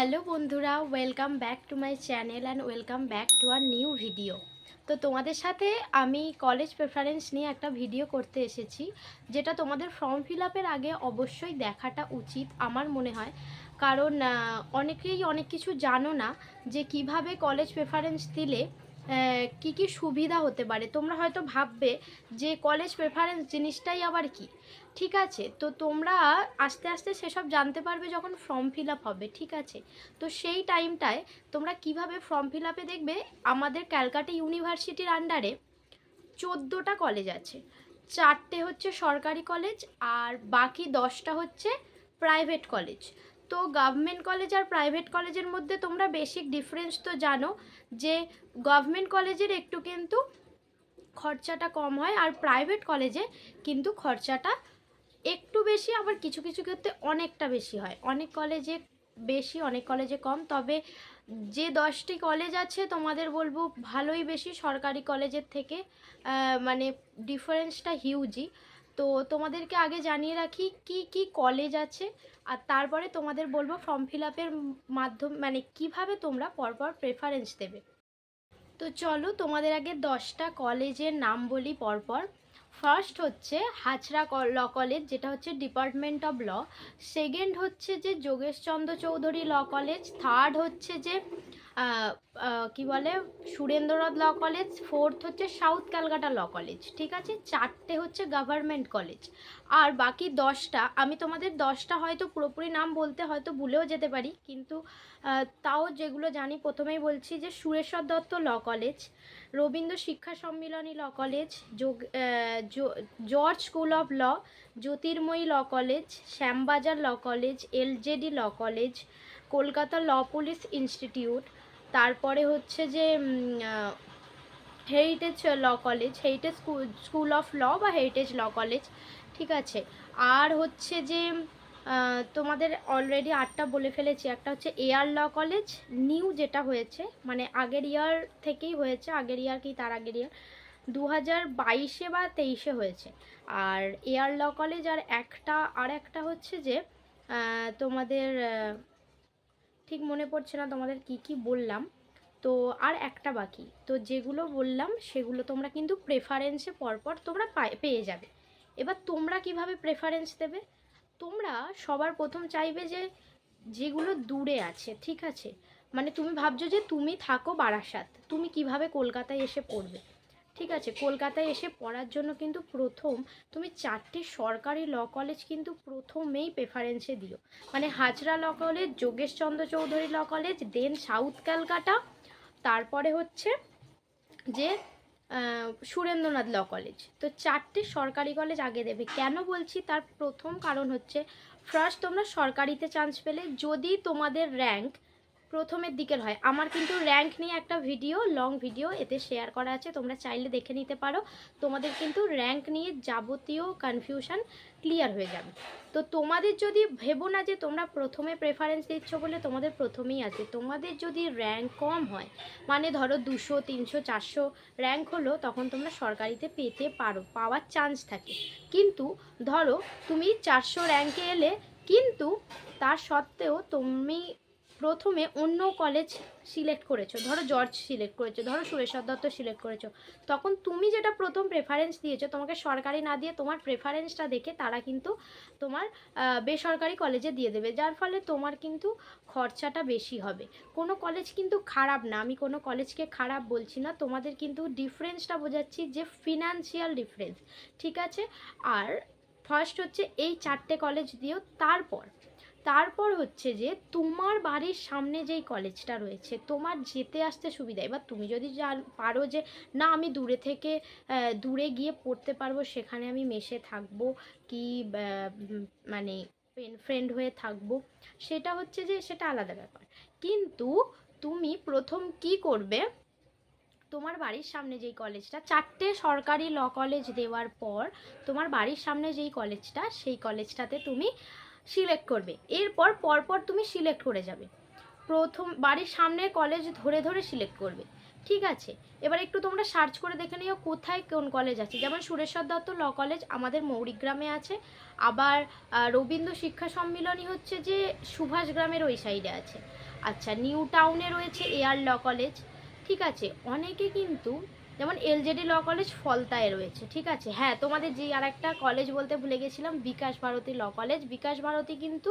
Hello বন্ধুরা, welcome back to my channel and welcome back to our new video. তো তোমাদের সাথে আমি কলেজ প্রেফারেন্স নিয়ে একটা ভিডিও করতে এসেছি, যেটা তোমাদের ফর্ম ফিল আপের আগে অবশ্যই দেখাটা উচিত আমার মনে হয়। কারণ অনেকেই অনেক কিছু জানো না যে কিভাবে কলেজ প্রেফারেন্স দিলে কি কি সুবিধা হতে পারে। তোমরা হয়তো ভাববে যে কলেজ প্রেফারেন্স জিনিসটাই আবার কি। ঠিক আছে, তো তোমরা আস্তে আস্তে সেসব জানতে পারবে যখন ফর্ম ফিল আপ হবে। ঠিক আছে, তো সেই টাইমটায় তোমরা কিভাবে ফর্ম ফিল আপে দেখবে আমাদের ক্যালকাটা ইউনিভার্সিটির আন্ডারে 14টা কলেজ আছে। 4টে হচ্ছে সরকারি কলেজ আর বাকি 10টা হচ্ছে প্রাইভেট কলেজ। তো গভর্নমেন্ট কলেজ আর প্রাইভেট কলেজের মধ্যে তোমরা বেসিক ডিফারেন্স তো জানো যে গভর্নমেন্ট কলেজের একটু কিন্তু খরচাটা কম হয় আর প্রাইভেট কলেজে কিন্তু খরচাটা একটু বেশি, আবার কিছু কিছু ক্ষেত্রে অনেকটা বেশি হয়। অনেক কলেজে বেশি, অনেক কলেজে কম। তবে যে 10টি কলেজ আছে তোমাদের বলবো ভালোই বেশি সরকারি কলেজের থেকে, মানে ডিফারেন্সটা হিউজই। তো তোমাদেরকে আগে জানিয়ে রাখি কি কি কলেজ আছে, আর তারপরে তোমাদের বলবো ফর্ম ফিল আপের মাধ্যম মানে কিভাবে তোমরা পরপর প্রেফারেন্স দেবে। তো চলো তোমাদের আগে 10টা কলেজের নাম বলি পরপর। ফার্স্ট হচ্ছে হাজরা ল কলেজ, যেটা হচ্ছে ডিপার্টমেন্ট অফ ল। সেকেন্ড হচ্ছে যে Jogeshchandra Chowdhury law college. Third হচ্ছে যে কি বলে সুরেন্দ্রনাথ ল কলেজ। ফোর্থ হচ্ছে সাউথ ক্যালকাটা ল কলেজ। ঠিক আছে, 4টে হচ্ছে গভর্নমেন্ট কলেজ। আর বাকি 10টা আমি তোমাদের 10টা হয়তো পুরোপুরি নাম বলতে হয়তো ভুলেও যেতে পারি, কিন্তু তাও যেগুলো জানি প্রথমেই বলছি যে Sureshwar Dutta law college, Rabindra Shiksha Sammilani law college, George school of law, Jyotirmoyee law college, Shyambazar law college, LJD law college, Kolkata law police institute. তারপরে হচ্ছে যে heritage law college, heritage school of law বা হেরিটেজ ল কলেজ। ঠিক আছে, আর হচ্ছে যে তোমাদের অলরেডি 8টা বলে ফেলেছি। একটা হচ্ছে এআর ল কলেজ, নিউ যেটা হয়েছে, মানে আগের ইয়ার থেকেই হয়েছে, আগের ইয়ার কি তার আগের ইয়ার 2022-এ বা 23-এ হয়েছে। আর এআর ল কলেজ আর একটা হচ্ছে যে তোমাদের ঠিক মনে পড়ছে না তোমাদের কি কি বললাম। তো আর একটা বাকি, তো যেগুলো বললাম সেগুলো তোমরা কিন্তু প্রেফারেন্সে পরপর তোমরা পেয়ে যাবে। এবার তোমরা কিভাবে প্রেফারেন্স দেবে, তোমরা সবার প্রথম চাইবে যে যেগুলো দূরে আছে। ঠিক আছে, মানে তুমি ভাবছো যে তুমি থাকো বারাসাত, তুমি কিভাবে কলকাতায় এসে পড়বে। ঠিক আছে, কলকাতায় এসে পড়ার জন্য কিন্তু প্রথম তুমি 4টে সরকারি ল কলেজ কিন্তু প্রথমেই প্রেফারেন্সে দিও। মানে Hazra law college, Jogeshchandra Chowdhury law college, then south Calcutta, তারপরে হচ্ছে যে সুরেন্দ্রনাথ ল কলেজ। তো 4টে সরকারি কলেজ আগে দেবে। কেন বলছি তার প্রথম কারণ হচ্ছে, ফার্স্ট তোমরা সরকারিতে চান্স পেলে যদি তোমাদের র্যাঙ্ক প্রথমের দিকের হয়, আমার কিন্তু র্যাঙ্ক নিয়ে একটা ভিডিও, লং ভিডিও এতে শেয়ার করা আছে, তোমরা চাইলে দেখে নিতে পারো। তোমাদের কিন্তু র্যাঙ্ক নিয়ে যাবতীয় কনফিউশন ক্লিয়ার হয়ে যাবে। তো তোমাদের যদি ভেবো না যে তোমরা প্রথমে প্রেফারেন্স দিচ্ছ বলে তোমাদের প্রথমেই আসবে, তোমাদের যদি র্যাঙ্ক কম হয়, মানে ধরো 200, 300, 400 র্যাঙ্ক হলো, তখন তোমরা সরকারিতে পেতে পারো, পাওয়ার চান্স থাকে। কিন্তু ধরো তুমি 400 র্যাঙ্কে এলে, কিন্তু তার সত্ত্বেও তুমি প্রথমে অন্য কলেজ সিলেক্ট করেছো, ধরো জর্জ সিলেক্ট করেছো, ধরো সুরেশ্বর দত্ত সিলেক্ট করেছো, তখন তুমি যেটা প্রথম প্রেফারেন্স দিয়েছো, তোমাকে সরকারি না দিয়ে তোমার প্রেফারেন্সটা দেখে তারা কিন্তু তোমার বেসরকারি কলেজে দিয়ে দেবে, যার ফলে তোমার কিন্তু খরচাটা বেশি হবে। কোনো কলেজ কিন্তু খারাপ না, আমি কোনো কলেজকে খারাপ বলছি না, তোমাদের কিন্তু ডিফারেন্সটা বোঝাচ্ছি যে ফিনান্সিয়াল ডিফারেন্স। ঠিক আছে, আর ফার্স্ট হচ্ছে এই 4টে কলেজ দিও। তারপর হচ্ছে যে তোমার বাড়ির সামনে যেই কলেজটা রয়েছে, তোমার যেতে আসতে সুবিধা। এবার তুমি যদি পারো যে না আমি দূরে থেকে দূরে গিয়ে পড়তে পারবো, সেখানে আমি মেসে থাকবো কি মানে ফ্রেন্ড হয়ে থাকবো, সেটা হচ্ছে যে সেটা আলাদা ব্যাপার। কিন্তু তুমি প্রথম কি করবে, তোমার বাড়ির সামনে যেই কলেজটা, 4টে সরকারি ল কলেজ দেওয়ার পর তোমার বাড়ির সামনে যেই কলেজটা, সেই কলেজটাতে তুমি সিলেক্ট করবে। এরপর পরপর তুমি সিলেক্ট করে যাবে, প্রথম বাড়ির সামনে কলেজ ধরে ধরে সিলেক্ট করবে। ঠিক আছে, এবার একটু তোমরা সার্চ করে দেখে নিও কোথায় কোন কলেজ আছে। যেমন সুরেশ্বর দত্ত ল কলেজ আমাদের মৌরিগ্রামে আছে, আবার রবীন্দ্র শিক্ষা সম্মিলনী হচ্ছে যে সুভাষ গ্রামের ওই সাইডে আছে। আচ্ছা, নিউ টাউনে রয়েছে এআর ল কলেজ। ঠিক আছে, অনেকে কিন্তু যেমন এলজেডি ল কলেজ ফলতায় রয়েছে। ঠিক আছে, হ্যাঁ তোমাদের যে আর একটা কলেজ বলতে ভুলে গেছিলাম, বিকাশ ভারতী ল কলেজ। বিকাশ ভারতী কিন্তু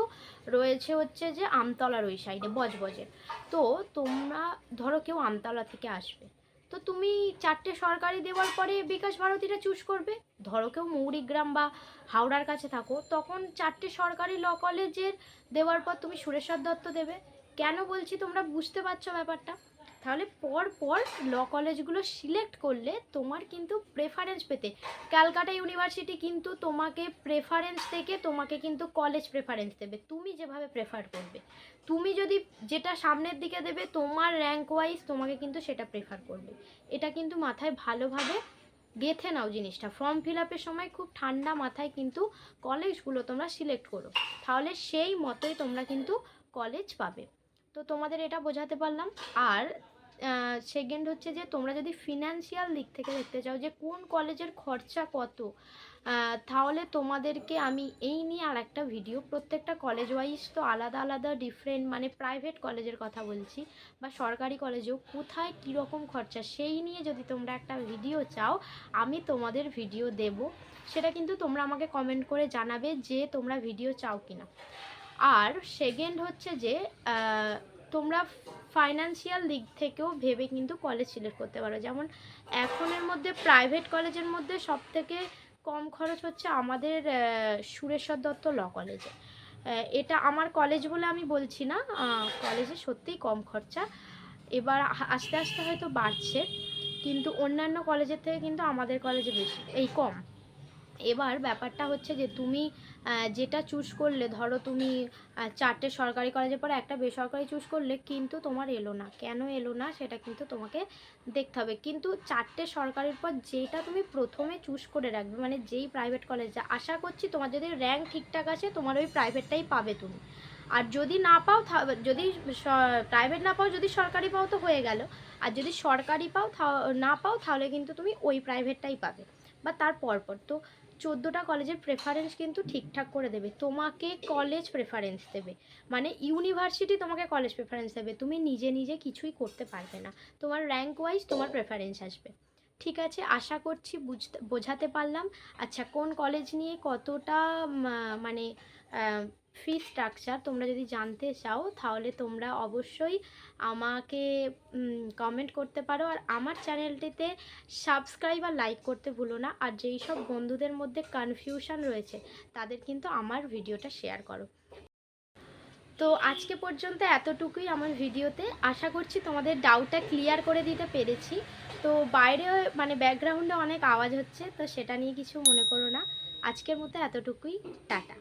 রয়েছে হচ্ছে যে আমতলার ওই সাইডে বজবজে। তো তোমরা ধরো কেউ আমতলা থেকে আসবে, তো তুমি চারটে সরকারি দেওয়ার পরে বিকাশ ভারতীটা চুজ করবে। ধরো কেউ মৌরিগ্রাম বা হাওড়ার কাছে থাকো, তখন চারটে সরকারি ল কলেজের দেওয়ার পর তুমি সুরেশ্বর দত্ত দেবে। কেন বলছি তোমরা বুঝতে পারছো ব্যাপারটা? তাহলে পর পর ল কলেজগুলো সিলেক্ট করলে তোমার কিন্তু প্রেফারেন্স পেতে, ক্যালকাটা ইউনিভার্সিটি কিন্তু তোমাকে প্রেফারেন্স থেকে তোমাকে কিন্তু কলেজ প্রেফারেন্স দেবে, তুমি যেভাবে প্রেফার করবে। তুমি যদি যেটা সামনের দিকে দেবে তোমার র্যাঙ্ক ওয়াইজ তোমাকে কিন্তু সেটা প্রেফার করবে। এটা কিন্তু মাথায় ভালোভাবে গেঁথে নাও জিনিসটা। ফর্ম ফিল আপের সময় খুব ঠান্ডা মাথায় কিন্তু কলেজগুলো তোমরা সিলেক্ট করো, তাহলে সেই মতোই তোমরা কিন্তু কলেজ পাবে। তো তোমাদের এটা বোঝাতে পারলাম। আর সেকেন্ড হচ্ছে যে তোমরা যদি ফিনান্সিয়াল দিক থেকে দেখতে চাও যে কোন কলেজের খরচা কত, তাহলে তোমাদেরকে আমি এই নিয়ে আর একটা ভিডিও, প্রত্যেকটা কলেজ ওয়াইজ তো আলাদা আলাদা ডিফারেন্ট, মানে প্রাইভেট কলেজের কথা বলছি বা সরকারি কলেজেও কোথায় কীরকম খরচা, সেই নিয়ে যদি তোমরা একটা ভিডিও চাও আমি তোমাদের ভিডিও দেব। সেটা কিন্তু তোমরা আমাকে কমেন্ট করে জানাবে যে তোমরা ভিডিও চাও কিনা। আর সেকেন্ড হচ্ছে যে তোমরা ফাইন্যান্সিয়াল দিক থেকেও ভেবে কিন্তু কলেজ সিলেক্ট করতে পারো। যেমন এখনের মধ্যে প্রাইভেট কলেজের মধ্যে সবথেকে কম খরচ হচ্ছে আমাদের সুরেশ্বর দত্ত ল কলেজে। এটা আমার কলেজ বলে আমি বলছি না, কলেজে সত্যিই কম খরচা। এবার আস্তে আস্তে হয়তো বাড়ছে, কিন্তু অন্যান্য কলেজের থেকে কিন্তু আমাদের কলেজে বেশি এই কম। এবার ব্যাপারটা হচ্ছে যে তুমি যেটা চুজ করলে, ধরো তুমি চারটে সরকারি কলেজের পরে একটা বেসরকারি চুজ করলে, কিন্তু তোমার এলো না, কেন এলো না সেটা কিন্তু তোমাকে দেখতে হবে। কিন্তু চারটে সরকারির পর যেটা তুমি প্রথমে চুজ করে রাখবে, মানে যেই প্রাইভেট কলেজে, আশা করছি তোমার যদি র্যাঙ্ক ঠিকঠাক আসে তোমার ওই প্রাইভেটটাই পাবে তুমি। আর যদি না পাও, যদি প্রাইভেট না পাও, যদি সরকারি পাও তো হয়ে গেল। আর যদি সরকারি পাও না পাও, তাহলে কিন্তু তুমি ওই প্রাইভেটটাই পাবে বা তার পরপর। তো 14টা কলেজের প্রেফারেন্স কিন্তু ঠিকঠাক করে দেবে, তোমাকে কলেজ প্রেফারেন্স দেবে, মানে ইউনিভার্সিটি তোমাকে কলেজ প্রেফারেন্স দেবে, তুমি নিজে নিজে কিছুই করতে পারবে না, তোমার র্যাঙ্ক ওয়াইজ তোমার প্রেফারেন্স আসবে। ঠিক আছে, আশা করছি বোঝাতে পারলাম। আচ্ছা, কোন কলেজ নিয়ে কতটা মানে ফি স্ট্রাকচার তোমরা যদি জানতে চাও, তাহলে তোমরা অবশ্যই আমাকে কমেন্ট করতে পারো। আর আমার চ্যানেলটিতে সাবস্ক্রাইব আর লাইক করতে ভুলো না। আর যেই সব বন্ধুদের মধ্যে কনফিউশন রয়েছে তাদের কিন্তু আমার ভিডিওটা শেয়ার করো। তো আজকে পর্যন্ত এতটুকুই আমার ভিডিওতে, আশা করছি তোমাদের ডাউটটা ক্লিয়ার করে দিতে পেরেছি। তো বাইরে মানে ব্যাকগ্রাউন্ডে অনেক আওয়াজ হচ্ছে, তো সেটা নিয়ে কিছু মনে করো না। আজকের মতো এতটুকুই, টাটা।